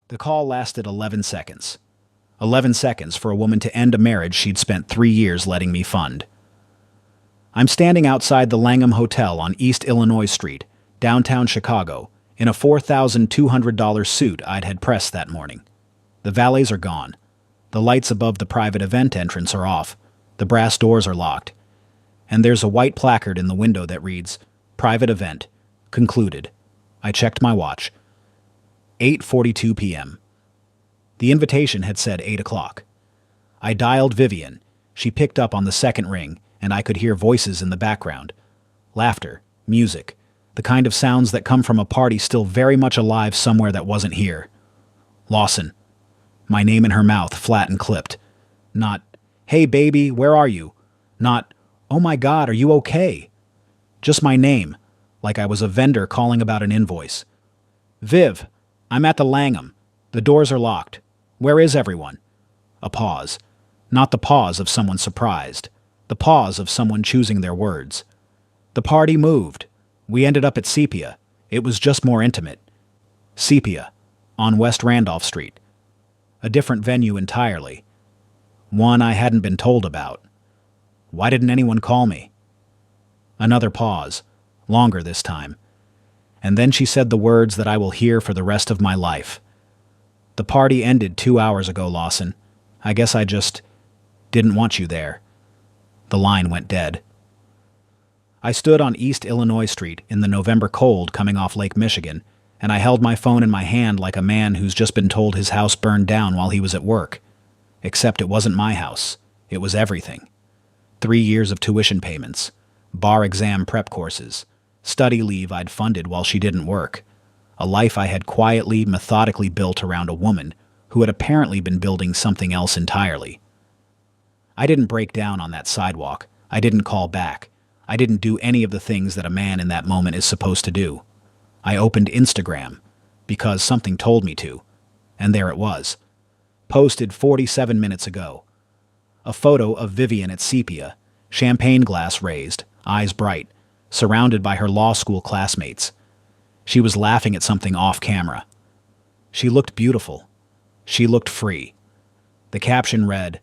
The call lasted 11 seconds. 11 seconds for a woman to end a marriage she'd spent 3 years letting me fund. I'm standing outside the Langham Hotel on East Illinois Street, downtown Chicago, in a $4,200 suit I'd had pressed that morning. The valets are gone. The lights above the private event entrance are off. The brass doors are locked. And there's a white placard in the window that reads, "Private event. Concluded." I checked my watch. 8:42 p.m. The invitation had said 8 o'clock. I dialed Vivian. She picked up on the second ring, and I could hear voices in the background. Laughter, music, the kind of sounds that come from a party still very much alive somewhere that wasn't here. Lawson. My name in her mouth, flat and clipped. Not, "Hey baby, where are you?" Not, "Oh my God, are you okay?" Just my name, like I was a vendor calling about an invoice. "Viv, I'm at the Langham. The doors are locked. Where is everyone?" A pause. Not the pause of someone surprised. The pause of someone choosing their words. The party moved. We ended up at Sepia. It was just more intimate. Sepia, on West Randolph Street. A different venue entirely. One I hadn't been told about. Why didn't anyone call me? Another pause, longer this time. And then she said the words that I will hear for the rest of my life. "The party ended 2 hours ago, Lawson. I guess I just didn't want you there." The line went dead. I stood on East Illinois Street in the November cold coming off Lake Michigan, and I held my phone in my hand like a man who's just been told his house burned down while he was at work. Except it wasn't my house. It was everything. 3 years of tuition payments, bar exam prep courses, study leave I'd funded while she didn't work, a life I had quietly, methodically built around a woman who had apparently been building something else entirely. I didn't break down on that sidewalk. I didn't call back. I didn't do any of the things that a man in that moment is supposed to do. I opened Instagram, because something told me to, and there it was. Posted 47 minutes ago. A photo of Vivian at Sepia, champagne glass raised, eyes bright, surrounded by her law school classmates. She was laughing at something off camera. She looked beautiful. She looked free. The caption read,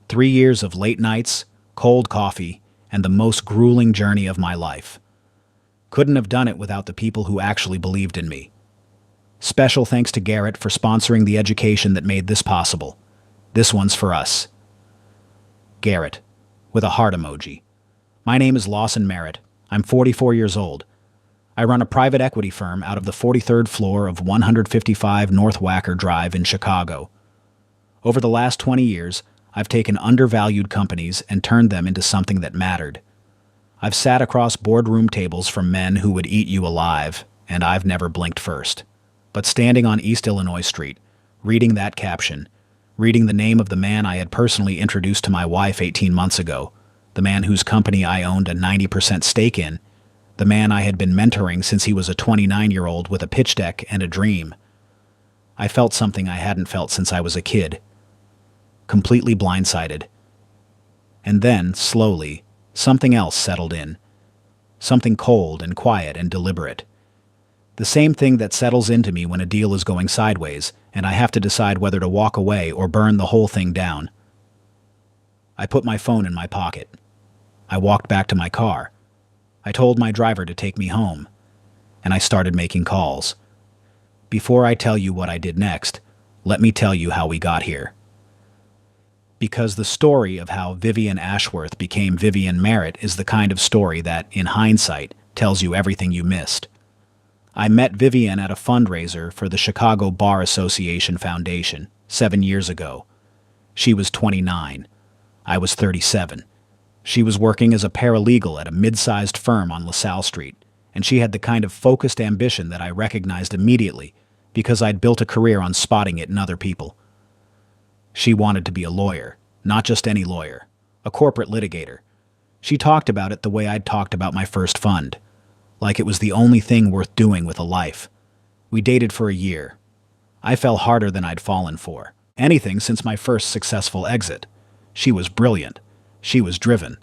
"3 years of late nights, cold coffee, and the most grueling journey of my life. Couldn't have done it without the people who actually believed in me. Special thanks to Garrett for sponsoring the education that made this possible. This one's for us." Garrett, with a heart emoji. My name is Lawson Merritt. I'm 44 years old. I run a private equity firm out of the 43rd floor of 155 North Wacker Drive in Chicago. Over the last 20 years, I've taken undervalued companies and turned them into something that mattered. I've sat across boardroom tables from men who would eat you alive, and I've never blinked first. But standing on East Illinois Street, reading that caption, reading the name of the man I had personally introduced to my wife 18 months ago, the man whose company I owned a 90% stake in, the man I had been mentoring since he was a 29-year-old with a pitch deck and a dream, I felt something I hadn't felt since I was a kid. Completely blindsided. And then, slowly, something else settled in. Something cold and quiet and deliberate. The same thing that settles into me when a deal is going sideways, and I have to decide whether to walk away or burn the whole thing down. I put my phone in my pocket. I walked back to my car. I told my driver to take me home, and I started making calls. Before I tell you what I did next, let me tell you how we got here. Because the story of how Vivian Ashworth became Vivian Merritt is the kind of story that, in hindsight, tells you everything you missed. I met Vivian at a fundraiser for the Chicago Bar Association Foundation 7 years ago. She was 29. I was 37. She was working as a paralegal at a mid-sized firm on LaSalle Street, and she had the kind of focused ambition that I recognized immediately because I'd built a career on spotting it in other people. She wanted to be a lawyer, not just any lawyer, a corporate litigator. She talked about it the way I'd talked about my first fund, like it was the only thing worth doing with a life. We dated for a year. I fell harder than I'd fallen for, anything since my first successful exit. She was brilliant. She was driven.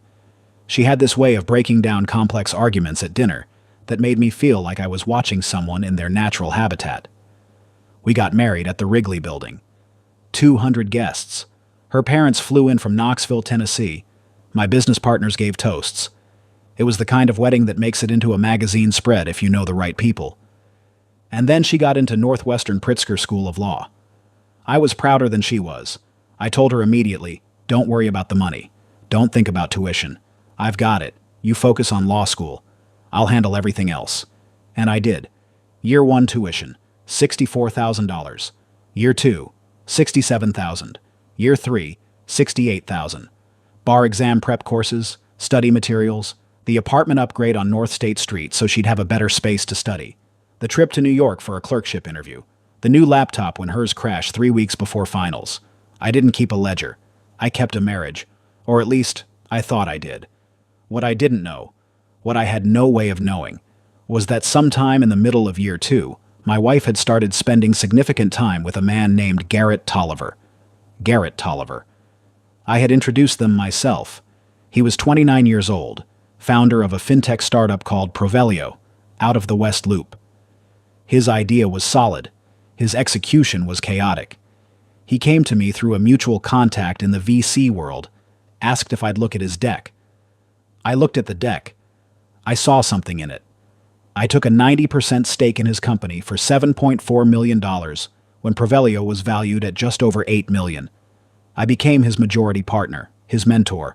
She had this way of breaking down complex arguments at dinner that made me feel like I was watching someone in their natural habitat. We got married at the Wrigley Building. 200 guests. Her parents flew in from Knoxville, Tennessee. My business partners gave toasts. It was the kind of wedding that makes it into a magazine spread if you know the right people. And then she got into Northwestern Pritzker School of Law. I was prouder than she was. I told her immediately, don't worry about the money. Don't think about tuition. I've got it. You focus on law school. I'll handle everything else. And I did. Year 1 tuition, $64,000. Year 2, $67,000. Year 3, $68,000. Bar exam prep courses, study materials, the apartment upgrade on North State Street so she'd have a better space to study, the trip to New York for a clerkship interview, the new laptop when hers crashed 3 weeks before finals. I didn't keep a ledger. I kept a marriage. Or at least, I thought I did. What I didn't know, what I had no way of knowing, was that sometime in the middle of year 2, my wife had started spending significant time with a man named Garrett Tolliver. Garrett Tolliver. I had introduced them myself. He was 29 years old, founder of a fintech startup called Provelio, out of the West Loop. His idea was solid. His execution was chaotic. He came to me through a mutual contact in the VC world, asked if I'd look at his deck. I looked at the deck. I saw something in it. I took a 90% stake in his company for $7.4 million when Provelio was valued at just over $8 million. I became his majority partner, his mentor.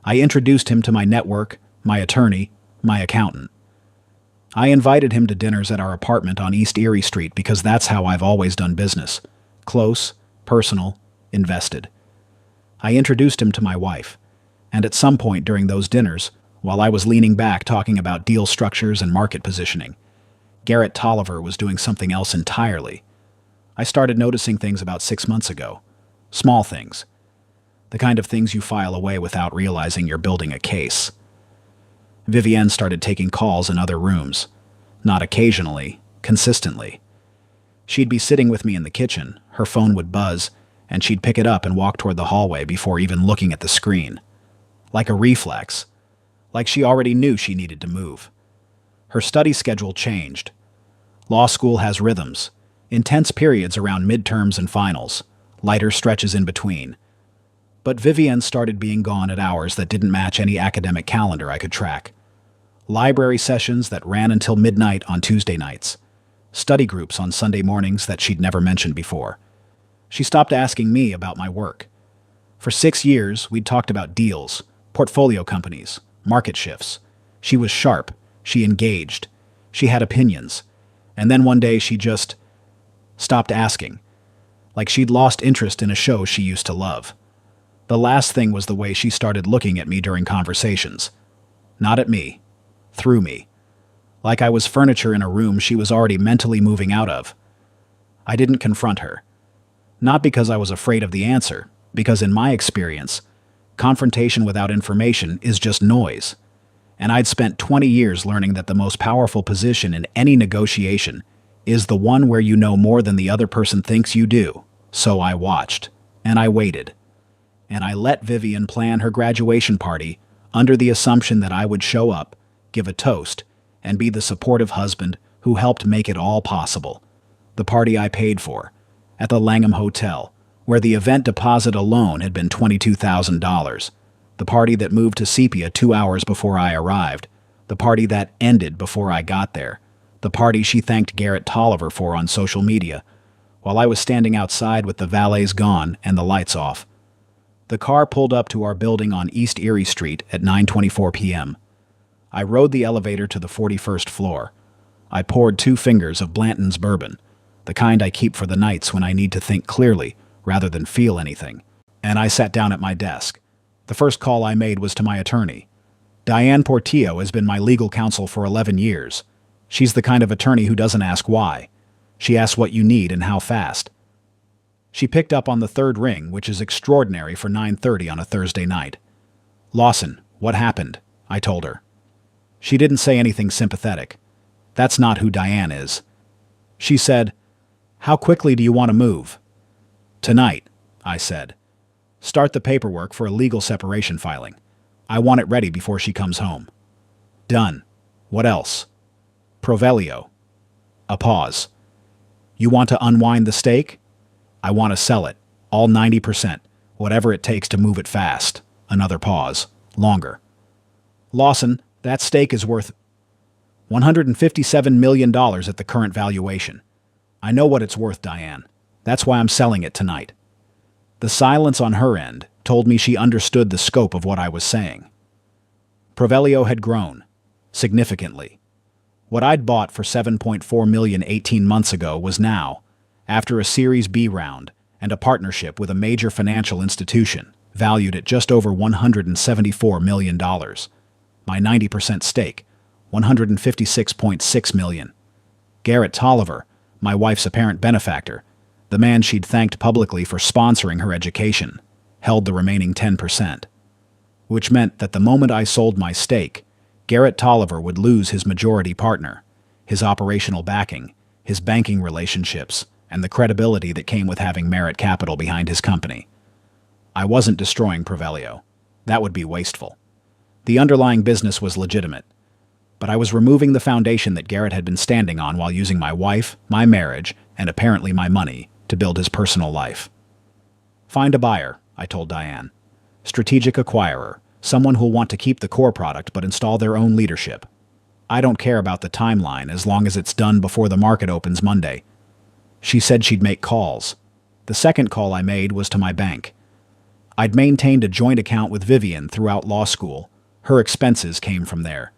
I introduced him to my network, my attorney, my accountant. I invited him to dinners at our apartment on East Erie Street because that's how I've always done business. Close, personal, invested. I introduced him to my wife, and at some point during those dinners, while I was leaning back talking about deal structures and market positioning, Garrett Tolliver was doing something else entirely. I started noticing things about 6 months ago. Small things. The kind of things you file away without realizing you're building a case. Vivienne started taking calls in other rooms. Not occasionally, consistently. She'd be sitting with me in the kitchen, her phone would buzz, and she'd pick it up and walk toward the hallway before even looking at the screen. Like a reflex. Like she already knew she needed to move. Her study schedule changed. Law school has rhythms, intense periods around midterms and finals, lighter stretches in between. But Vivienne started being gone at hours that didn't match any academic calendar I could track. Library sessions that ran until midnight on Tuesday nights. Study groups on Sunday mornings that she'd never mentioned before. She stopped asking me about my work. For 6 years, we'd talked about deals, portfolio companies, market shifts. She was sharp. She engaged. She had opinions. And then one day she just stopped asking. Like she'd lost interest in a show she used to love. The last thing was the way she started looking at me during conversations. Not at me. Through me. Like I was furniture in a room she was already mentally moving out of. I didn't confront her. Not because I was afraid of the answer, because in my experience, confrontation without information is just noise. And I'd spent 20 years learning that the most powerful position in any negotiation is the one where you know more than the other person thinks you do. So I watched, and I waited. And I let Vivienne plan her graduation party under the assumption that I would show up, give a toast, and be the supportive husband who helped make it all possible. The party I paid for, at the Langham Hotel, where the event deposit alone had been $22,000. The party that moved to Sepia 2 hours before I arrived. The party that ended before I got there. The party she thanked Garrett Tolliver for on social media, while I was standing outside with the valets gone and the lights off. The car pulled up to our building on East Erie Street at 9:24 p.m. I rode the elevator to the 41st floor. I poured 2 fingers of Blanton's bourbon, the kind I keep for the nights when I need to think clearly rather than feel anything, and I sat down at my desk. The first call I made was to my attorney. Diane Portillo has been my legal counsel for 11 years. She's the kind of attorney who doesn't ask why. She asks what you need and how fast. She picked up on the 3rd ring, which is extraordinary for 9:30 on a Thursday night. "Lawson, what happened?" I told her. She didn't say anything sympathetic. That's not who Diane is. She said, "How quickly do you want to move?" "Tonight," I said. "Start the paperwork for a legal separation filing. I want it ready before she comes home." "Done. What else?" "Provelio." A pause. You want to unwind the stake? I want to sell it. All 90%. Whatever it takes to move it fast. Another pause. Longer. Lawson, that stake is worth $157 million at the current valuation. I know what it's worth, Diane. That's why I'm selling it tonight. The silence on her end told me she understood the scope of what I was saying. Provelio had grown, significantly. What I'd bought for $7.4 million 18 months ago was now, after a Series B round and a partnership with a major financial institution, valued at just over $174 million. My 90% stake, $156.6 million. Garrett Tolliver, my wife's apparent benefactor, the man she'd thanked publicly for sponsoring her education, held the remaining 10%. Which meant that the moment I sold my stake, Garrett Tolliver would lose his majority partner, his operational backing, his banking relationships, and the credibility that came with having Merit Capital behind his company. I wasn't destroying Provelio. That would be wasteful. The underlying business was legitimate, but I was removing the foundation that Garrett had been standing on while using my wife, my marriage, and apparently my money to build his personal life. Find a buyer, I told Diane. Strategic acquirer, someone who'll want to keep the core product but install their own leadership. I don't care about the timeline as long as it's done before the market opens Monday. She said she'd make calls. The second call I made was to my bank. I'd maintained a joint account with Vivian throughout law school. Her expenses came from there.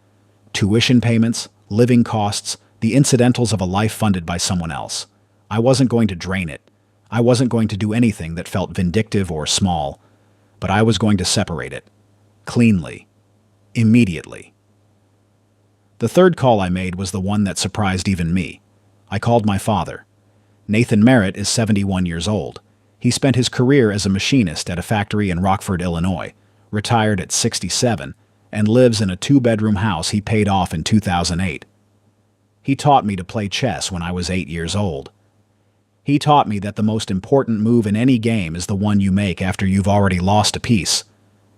Tuition payments, living costs, the incidentals of a life funded by someone else. I wasn't going to drain it. I wasn't going to do anything that felt vindictive or small. But I was going to separate it. Cleanly. Immediately. The third call I made was the one that surprised even me. I called my father. Nathan Merritt is 71 years old. He spent his career as a machinist at a factory in Rockford, Illinois, retired at 67, and lives in a 2-bedroom house he paid off in 2008. He taught me to play chess when I was 8 years old. He taught me that the most important move in any game is the one you make after you've already lost a piece,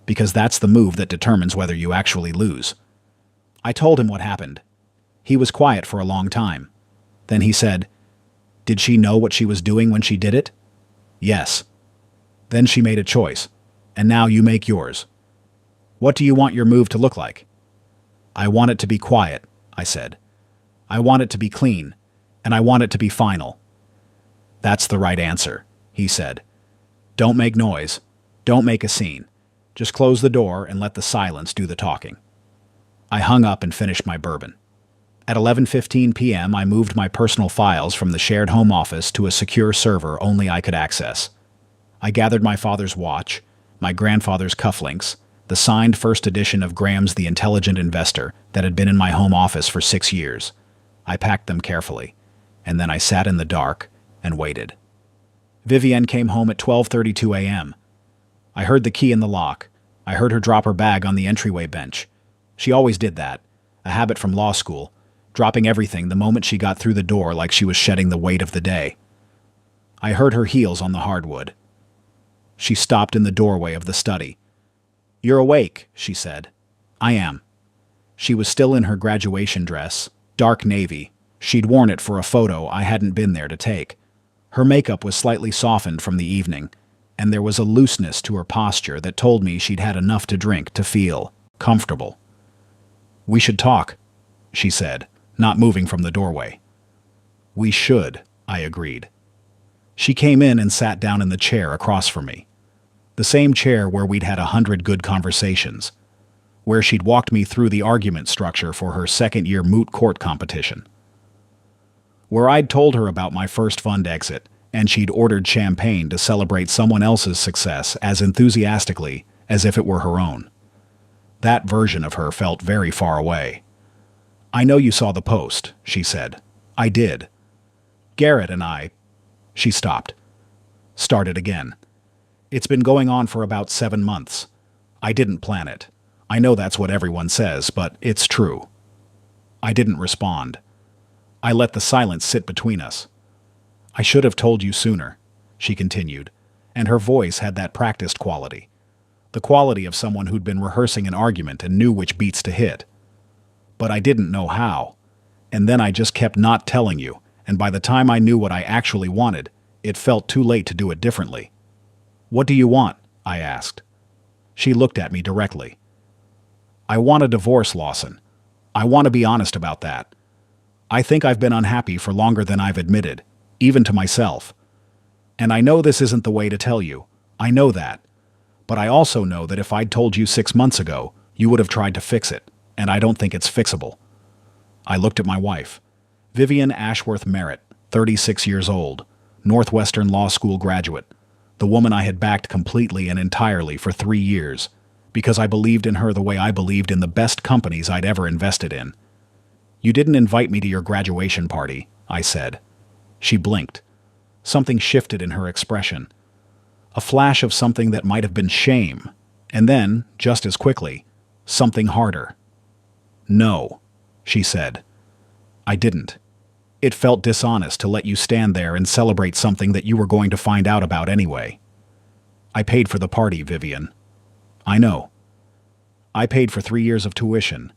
because that's the move that determines whether you actually lose. I told him what happened. He was quiet for a long time. Then he said, "Did she know what she was doing when she did it?" "Yes." "Then she made a choice, and now you make yours. What do you want your move to look like?" "I want it to be quiet," I said. "I want it to be clean, and I want it to be final." "That's the right answer," he said. "Don't make noise. Don't make a scene. Just close the door and let the silence do the talking." I hung up and finished my bourbon. At 11:15 p.m., I moved my personal files from the shared home office to a secure server only I could access. I gathered my father's watch, my grandfather's cufflinks, the signed first edition of Graham's The Intelligent Investor that had been in my home office for 6 years. I packed them carefully, and then I sat in the dark and waited. Vivienne came home at 12:32 a.m. I heard the key in the lock. I heard her drop her bag on the entryway bench. She always did that, a habit from law school, dropping everything the moment she got through the door like she was shedding the weight of the day. I heard her heels on the hardwood. She stopped in the doorway of the study. "You're awake," she said. "I am." She was still in her graduation dress, dark navy. She'd worn it for a photo I hadn't been there to take. Her makeup was slightly softened from the evening, and there was a looseness to her posture that told me she'd had enough to drink to feel comfortable. "We should talk," she said, not moving from the doorway. "We should," I agreed. She came in and sat down in the chair across from me. The same chair where we'd had 100 good conversations, where she'd walked me through the argument structure for her second-year moot court competition, where I'd told her about my first fund exit, and she'd ordered champagne to celebrate someone else's success as enthusiastically as if it were her own. That version of her felt very far away. "I know you saw the post," she said. "I did. Garrett and I—" She stopped. Started again. "It's been going on for about 7 months. I didn't plan it. I know that's what everyone says, but it's true." I didn't respond. I let the silence sit between us. "I should have told you sooner," she continued, and her voice had that practiced quality. The quality of someone who'd been rehearsing an argument and knew which beats to hit. "But I didn't know how. And then I just kept not telling you, and by the time I knew what I actually wanted, it felt too late to do it differently. "What do you want?" I asked. She looked at me directly. "I want a divorce, Lawson. I want to be honest about that. I think I've been unhappy for longer than I've admitted, even to myself. And I know this isn't the way to tell you. I know that. But I also know that if I'd told you 6 months ago, you would have tried to fix it, and I don't think it's fixable." I looked at my wife. Vivian Ashworth Merritt, 36 years old, Northwestern Law School graduate, the woman I had backed completely and entirely for 3 years, because I believed in her the way I believed in the best companies I'd ever invested in. "You didn't invite me to your graduation party," I said. She blinked. Something shifted in her expression. A flash of something that might have been shame, and then, just as quickly, something harder. "No," she said. "I didn't. It felt dishonest to let you stand there and celebrate something that you were going to find out about anyway. I paid for the party, Vivian." "I know. I paid for 3 years of tuition,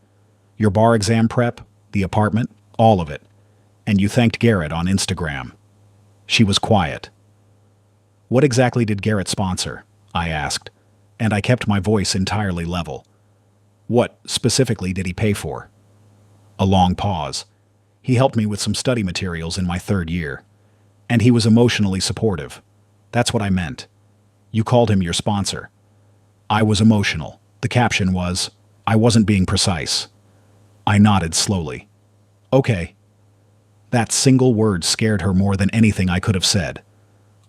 your bar exam prep, the apartment, all of it. And you thanked Garrett on Instagram." She was quiet. "What exactly did Garrett sponsor?" I asked, and I kept my voice entirely level. "What, specifically, did he pay for?" A long pause. "He helped me with some study materials in my 3rd year. And he was emotionally supportive. That's what I meant. You called him your sponsor." I was emotional. The caption was, I wasn't being precise. I nodded slowly. "Okay." That single word scared her more than anything I could have said.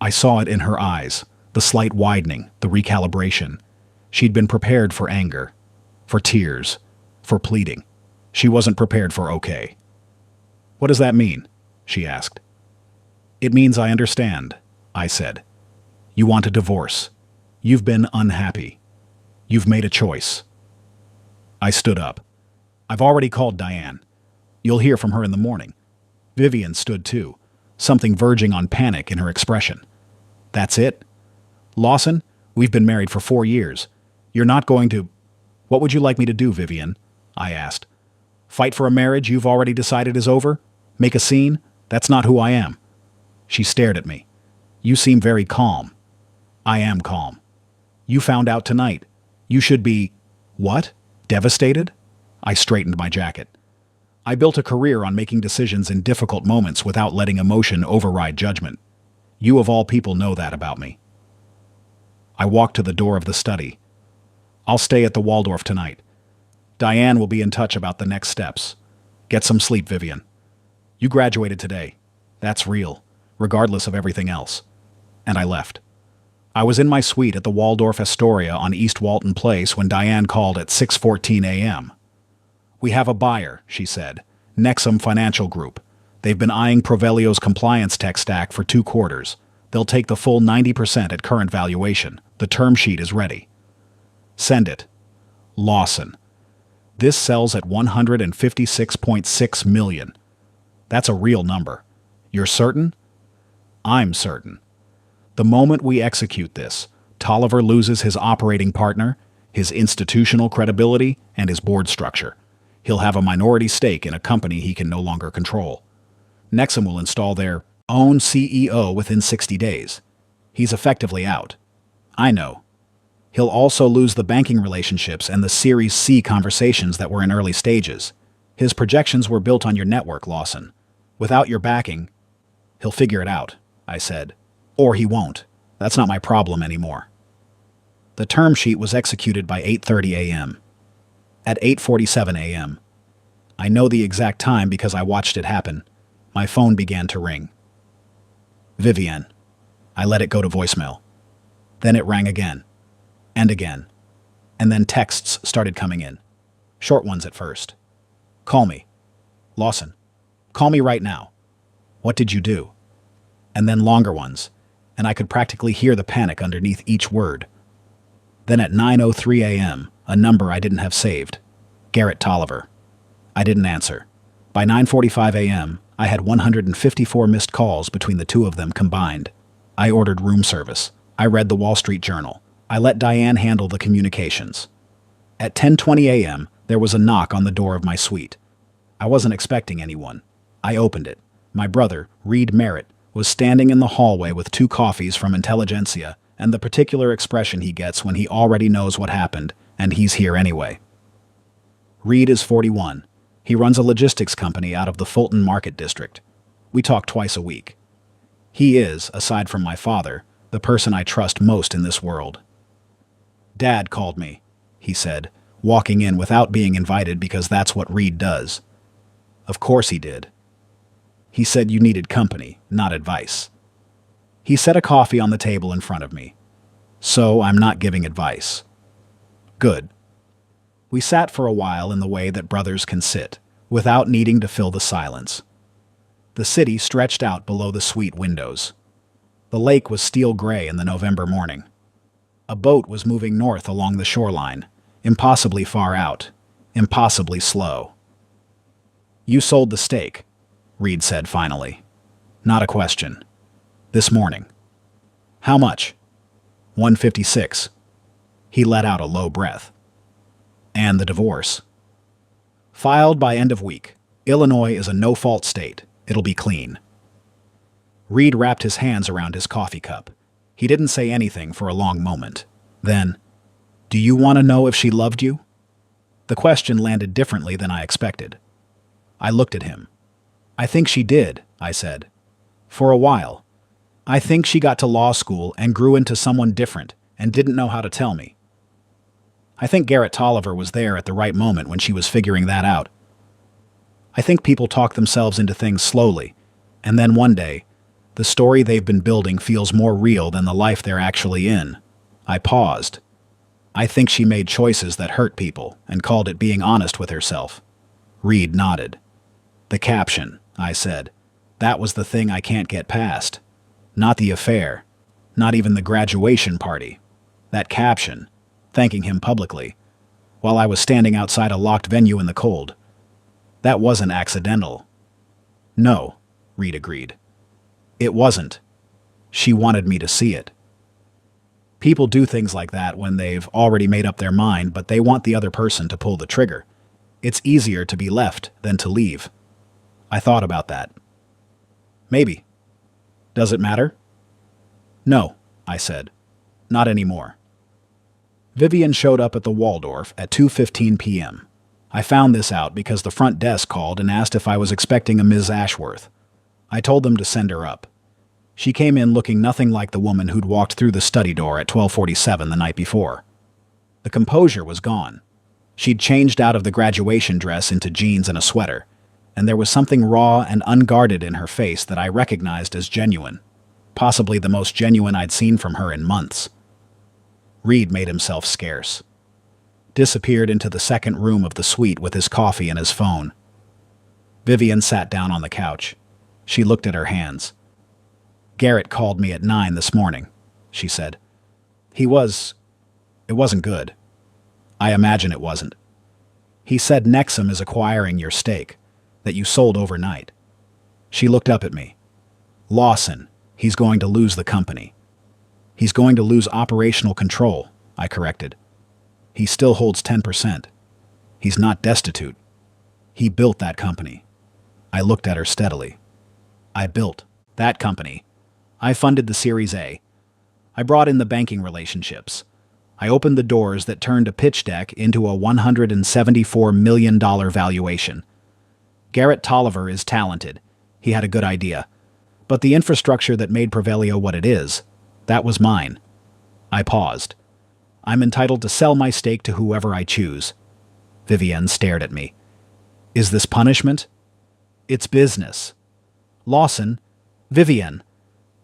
I saw it in her eyes, the slight widening, the recalibration. She'd been prepared for anger, for tears, for pleading. She wasn't prepared for okay. "What does that mean?" she asked. "It means I understand," I said. "You want a divorce. You've been unhappy. You've made a choice." I stood up. "I've already called Diane. You'll hear from her in the morning." Vivian stood too, something verging on panic in her expression. "That's it? Lawson, we've been married for 4 years. You're not going to—" "What would you like me to do, Vivian?" I asked. "Fight for a marriage you've already decided is over? Make a scene? That's not who I am." She stared at me. "You seem very calm." "I am calm. You found out tonight. You should be—" "What? Devastated?" I straightened my jacket. I built a career on making decisions in difficult moments without letting emotion override judgment. You of all people know that about me. I walked to the door of the study. "I'll stay at the Waldorf tonight. Diane will be in touch about the next steps. Get some sleep, Vivian. You graduated today. That's real, regardless of everything else." And I left. I was in my suite at the Waldorf Astoria on East Walton Place when Diane called at 6:14 a.m. "We have a buyer," she said. "Nexum Financial Group. They've been eyeing Provelio's compliance tech stack for 2 quarters. They'll take the full 90% at current valuation. The term sheet is ready." "Send it." "Lawson. This sells at $156.6 million. That's a real number. You're certain?" "I'm certain. The moment we execute this, Tolliver loses his operating partner, his institutional credibility, and his board structure. He'll have a minority stake in a company he can no longer control. Nexum will install their own CEO within 60 days. He's effectively out. I know. He'll also lose the banking relationships and the Series C conversations that were in early stages. His projections were built on your network, Lawson. Without your backing, he'll figure it out," I said. "Or he won't. That's not my problem anymore." The term sheet was executed by 8:30 a.m. At 8:47 a.m., I know the exact time because I watched it happen, my phone began to ring. "Vivian." I let it go to voicemail. Then it rang again. And again. And then texts started coming in. Short ones at first. "Call me. Lawson. Call me right now. What did you do?" And then longer ones, and I could practically hear the panic underneath each word. Then at 9:03 a.m., a number I didn't have saved. Garrett Tolliver. I didn't answer. By 9:45 a.m., I had 154 missed calls between the two of them combined. I ordered room service. I read the Wall Street Journal. I let Diane handle the communications. At 10:20 a.m., there was a knock on the door of my suite. I wasn't expecting anyone. I opened it. My brother, Reed Merritt, was standing in the hallway with 2 coffees from Intelligentsia and the particular expression he gets when he already knows what happened, and he's here anyway. Reed is 41. He runs a logistics company out of the Fulton Market District. We talk twice a week. He is, aside from my father, the person I trust most in this world. "Dad called me," he said, walking in without being invited because that's what Reed does. Of course he did. He said you needed company, not advice. He set a coffee on the table in front of me. So I'm not giving advice. Good. We sat for a while in the way that brothers can sit, without needing to fill the silence. The city stretched out below the suite windows. The lake was steel gray in the November morning. A boat was moving north along the shoreline, impossibly far out, impossibly slow. "You sold the stake," Reed said finally. "Not a question. This morning." "How much?" "156. He let out a low breath. "And the divorce?" "Filed by end of week. Illinois is a no-fault state. It'll be clean." Reed wrapped his hands around his coffee cup. He didn't say anything for a long moment. Then, "Do you want to know if she loved you?" The question landed differently than I expected. I looked at him. "I think she did," I said. "For a while. I think she got to law school and grew into someone different and didn't know how to tell me. I think Garrett Tolliver was there at the right moment when she was figuring that out. I think people talk themselves into things slowly, and then one day, the story they've been building feels more real than the life they're actually in." I paused. "I think she made choices that hurt people and called it being honest with herself." Reed nodded. "The caption," I said. "That was the thing I can't get past. Not the affair. Not even the graduation party. That caption, thanking him publicly, while I was standing outside a locked venue in the cold. That wasn't accidental." "No," Reed agreed. "It wasn't. She wanted me to see it." People do things like that when they've already made up their mind, but they want the other person to pull the trigger. It's easier to be left than to leave. I thought about that. "Maybe. Does it matter?" "No," I said. "Not anymore." Vivian showed up at the Waldorf at 2:15 p.m. I found this out because the front desk called and asked if I was expecting a Ms. Ashworth. I told them to send her up. She came in looking nothing like the woman who'd walked through the study door at 12:47 the night before. The composure was gone. She'd changed out of the graduation dress into jeans and a sweater, and there was something raw and unguarded in her face that I recognized as genuine, possibly the most genuine I'd seen from her in months. Reed made himself scarce. Disappeared into the second room of the suite with his coffee and his phone. Vivian sat down on the couch. She looked at her hands. "Garrett called me at 9 this morning," she said. It wasn't good. I imagine it wasn't. He said Nexum is acquiring your stake, that you sold overnight." She looked up at me. "Lawson, he's going to lose the company." "He's going to lose operational control," I corrected. "He still holds 10%. He's not destitute. He built that company." I looked at her steadily. "I built that company. I funded the Series A. I brought in the banking relationships. I opened the doors that turned a pitch deck into a $174 million valuation. Garrett Tolliver is talented. He had a good idea. But the infrastructure that made Prevelio what it is, that was mine." I paused. "I'm entitled to sell my stake to whoever I choose." Vivian stared at me. "Is this punishment?" "It's business." "Lawson, Vivian."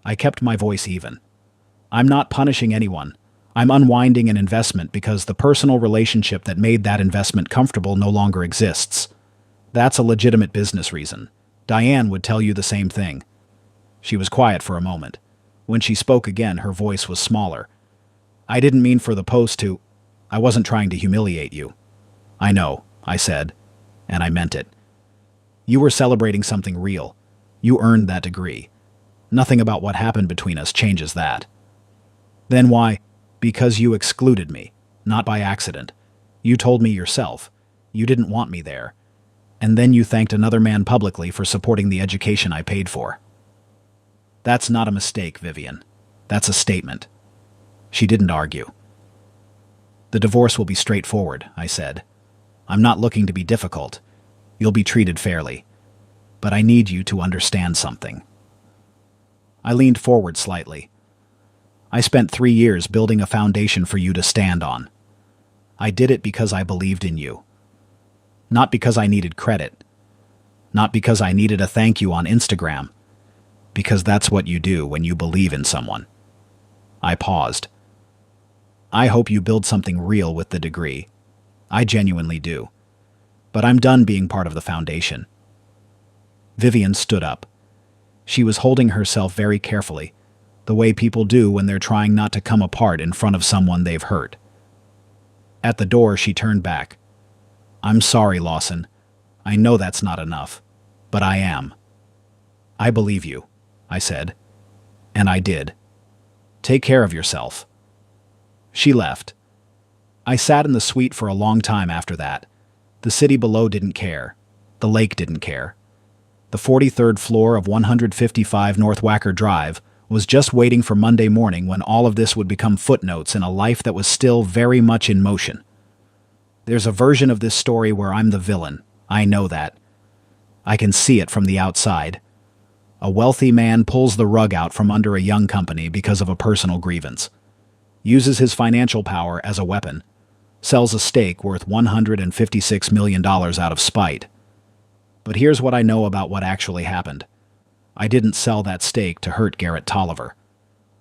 I kept my voice even. "I'm not punishing anyone. I'm unwinding an investment because the personal relationship that made that investment comfortable no longer exists. That's a legitimate business reason. Diane would tell you the same thing." She was quiet for a moment. When she spoke again, her voice was smaller. "I didn't mean for the Post to... I wasn't trying to humiliate you." "I know," I said, and I meant it. "You were celebrating something real. You earned that degree. Nothing about what happened between us changes that." "Then why?" "Because you excluded me, not by accident. You told me yourself. You didn't want me there. And then you thanked another man publicly for supporting the education I paid for. That's not a mistake, Vivian. That's a statement. She didn't argue. The divorce will be straightforward, I said. I'm not looking to be difficult. You'll be treated fairly. But I need you to understand something. I leaned forward slightly. I spent 3 years building a foundation for you to stand on. I did it because I believed in you. Not because I needed credit. Not because I needed a thank you on Instagram. Because that's what you do when you believe in someone. I paused. I hope you build something real with the degree. I genuinely do. But I'm done being part of the foundation. Vivian stood up. She was holding herself very carefully, the way people do when they're trying not to come apart in front of someone they've hurt. At the door, she turned back. I'm sorry, Lawson. I know that's not enough, but I am. I believe you, I said. And I did. Take care of yourself. She left. I sat in the suite for a long time after that. The city below didn't care. The lake didn't care. The 43rd floor of 155 North Wacker Drive was just waiting for Monday morning when all of this would become footnotes in a life that was still very much in motion. There's a version of this story where I'm the villain. I know that. I can see it from the outside. A wealthy man pulls the rug out from under a young company because of a personal grievance. Uses his financial power as a weapon. Sells a stake worth $156 million out of spite. But here's what I know about what actually happened. I didn't sell that stake to hurt Garrett Tolliver.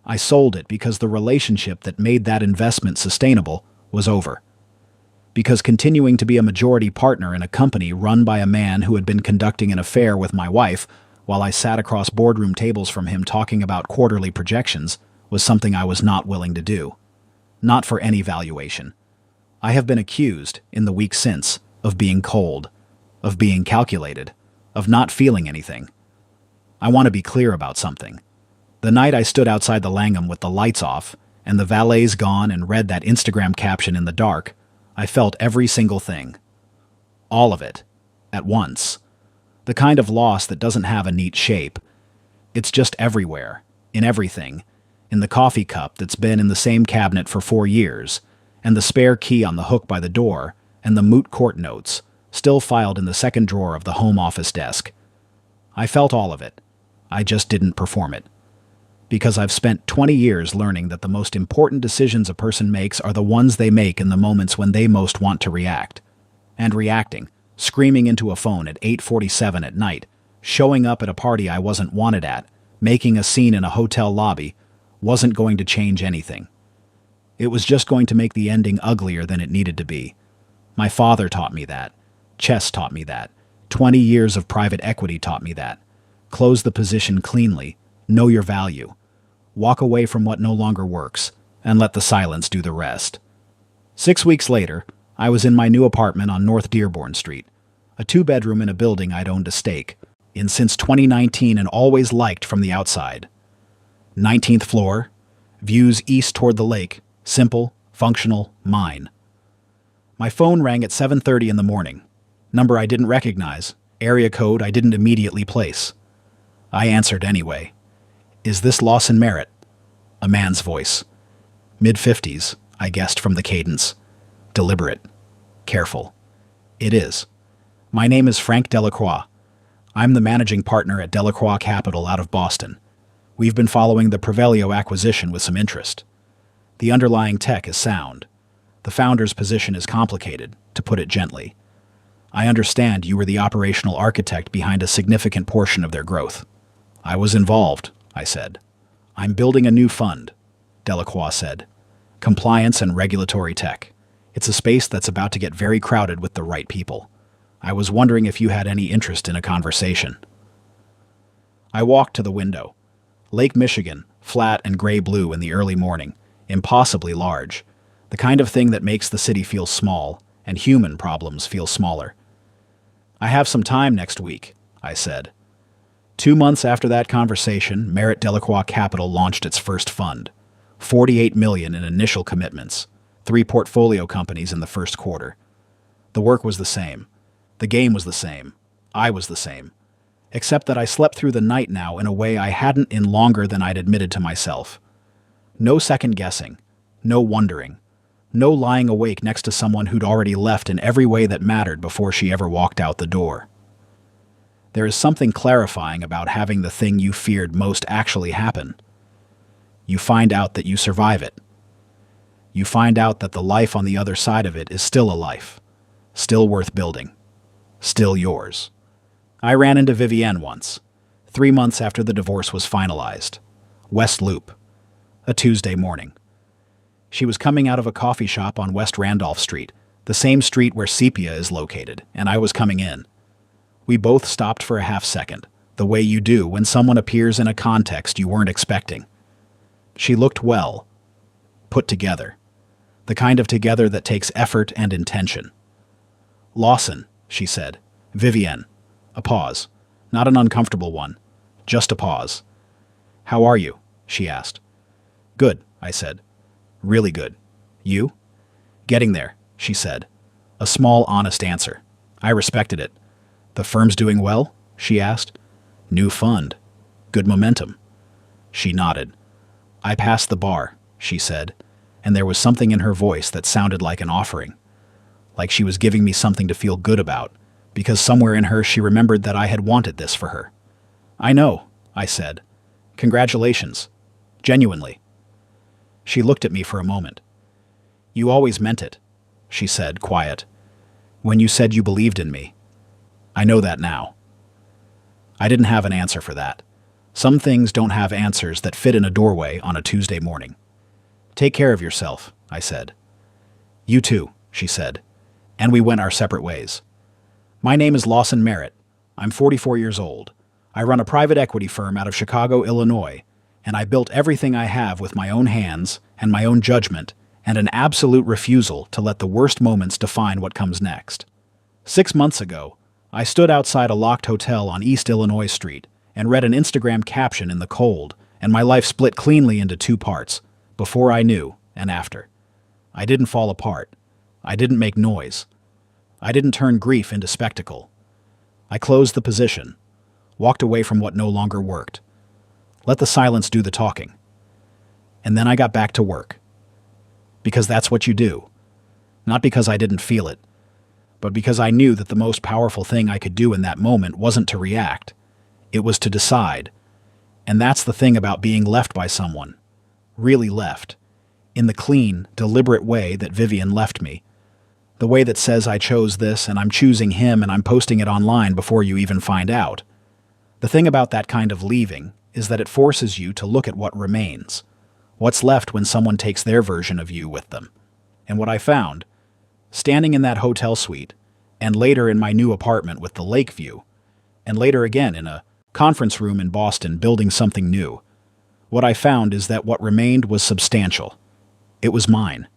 I sold it because the relationship that made that investment sustainable was over. Because continuing to be a majority partner in a company run by a man who had been conducting an affair with my wife while I sat across boardroom tables from him talking about quarterly projections was something I was not willing to do. Not for any valuation. I have been accused, in the week since, of being cold, of being calculated, of not feeling anything. I want to be clear about something. The night I stood outside the Langham with the lights off, and the valets gone and read that Instagram caption in the dark, I felt every single thing. All of it. At once. The kind of loss that doesn't have a neat shape. It's just everywhere. In everything. In the coffee cup that's been in the same cabinet for 4 years, and the spare key on the hook by the door, and the moot court notes, still filed in the second drawer of the home office desk. I felt all of it. I just didn't perform it. Because I've spent 20 years learning that the most important decisions a person makes are the ones they make in the moments when they most want to react. And reacting, screaming into a phone at 8:47 at night, showing up at a party I wasn't wanted at, making a scene in a hotel lobby, wasn't going to change anything. It was just going to make the ending uglier than it needed to be. My father taught me that. Chess taught me that. 20 years of private equity taught me that. Close the position cleanly. Know your value. Walk away from what no longer works, and let the silence do the rest. 6 weeks later, I was in my new apartment on North Dearborn Street, a 2-bedroom in a building I'd owned a stake in since 2019 and always liked from the outside. 19th floor, views east toward the lake, simple, functional, mine. My phone rang at 7:30 in the morning. Number I didn't recognize, area code I didn't immediately place. I answered anyway. Is this Lawson Merritt? A man's voice. Mid-50s, I guessed from the cadence. Deliberate. Careful. It is. My name is Frank Delacroix. I'm the managing partner at Delacroix Capital out of Boston. We've been following the Prevelio acquisition with some interest. The underlying tech is sound. The founder's position is complicated, to put it gently. I understand you were the operational architect behind a significant portion of their growth. I was involved, I said. I'm building a new fund, Delacroix said. Compliance and regulatory tech. It's a space that's about to get very crowded with the right people. I was wondering if you had any interest in a conversation. I walked to the window. Lake Michigan, flat and gray-blue in the early morning, impossibly large. The kind of thing that makes the city feel small, and human problems feel smaller. I have some time next week, I said. 2 months after that conversation, Merritt Delacroix Capital launched its first fund. $48 million in initial commitments. 3 portfolio companies in the first quarter. The work was the same. The game was the same. I was the same. Except that I slept through the night now in a way I hadn't in longer than I'd admitted to myself. No second guessing. No wondering. No lying awake next to someone who'd already left in every way that mattered before she ever walked out the door. There is something clarifying about having the thing you feared most actually happen. You find out that you survive it. You find out that the life on the other side of it is still a life, still worth building, still yours. I ran into Vivienne once, 3 months after the divorce was finalized. West Loop, a Tuesday morning. She was coming out of a coffee shop on West Randolph Street, the same street where Sepia is located, and I was coming in. We both stopped for a half second, the way you do when someone appears in a context you weren't expecting. She looked well, put together, the kind of together that takes effort and intention. "Lawson," she said. "Vivienne." A pause, not an uncomfortable one, just a pause. "How are you?" she asked. "Good," I said. "Really good. You?" "Getting there," she said. A small, honest answer. I respected it. "The firm's doing well?" she asked. "New fund. Good momentum." She nodded. "I passed the bar," she said, and there was something in her voice that sounded like an offering, like she was giving me something to feel good about, because somewhere in her she remembered that I had wanted this for her. "I know," I said. "Congratulations. Genuinely." She looked at me for a moment. "You always meant it," she said, quiet. "When you said you believed in me. I know that now." I didn't have an answer for that. Some things don't have answers that fit in a doorway on a Tuesday morning. "Take care of yourself," I said. "You too," she said, and we went our separate ways. "My name is Lawson Merritt. I'm 44 years old. I run a private equity firm out of Chicago, Illinois, and I built everything I have with my own hands and my own judgment and an absolute refusal to let the worst moments define what comes next. 6 months ago, I stood outside a locked hotel on East Illinois Street and read an Instagram caption in the cold, and my life split cleanly into 2 parts, before I knew and after. I didn't fall apart. I didn't make noise. I didn't turn grief into spectacle. I closed the position, walked away from what no longer worked. Let the silence do the talking. And then I got back to work. Because that's what you do. Not because I didn't feel it, but because I knew that the most powerful thing I could do in that moment wasn't to react. It was to decide. And that's the thing about being left by someone. Really left. In the clean, deliberate way that Vivienne left me. The way that says I chose this and I'm choosing him and I'm posting it online before you even find out. The thing about that kind of leaving is that it forces you to look at what remains. What's left when someone takes their version of you with them. And what I found, standing in that hotel suite, and later in my new apartment with the lake view, and later again in a conference room in Boston building something new, what I found is that what remained was substantial. It was mine.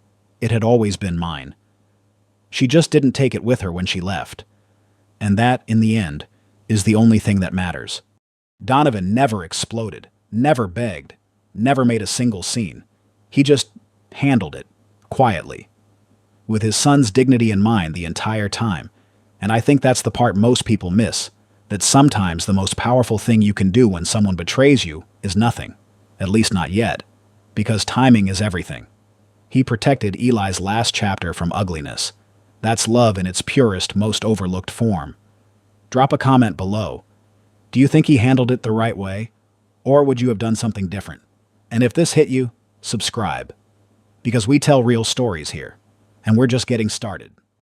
It had always been mine. She just didn't take it with her when she left. And that, in the end, is the only thing that matters. Donovan never exploded, never begged, never made a single scene. He just handled it, quietly, with his son's dignity in mind the entire time. And I think that's the part most people miss, that sometimes the most powerful thing you can do when someone betrays you is nothing, at least not yet, because timing is everything. He protected Eli's last chapter from ugliness. That's love in its purest, most overlooked form. Drop a comment below. Do you think he handled it the right way? Or would you have done something different? And if this hit you, subscribe. Because we tell real stories here, and we're just getting started.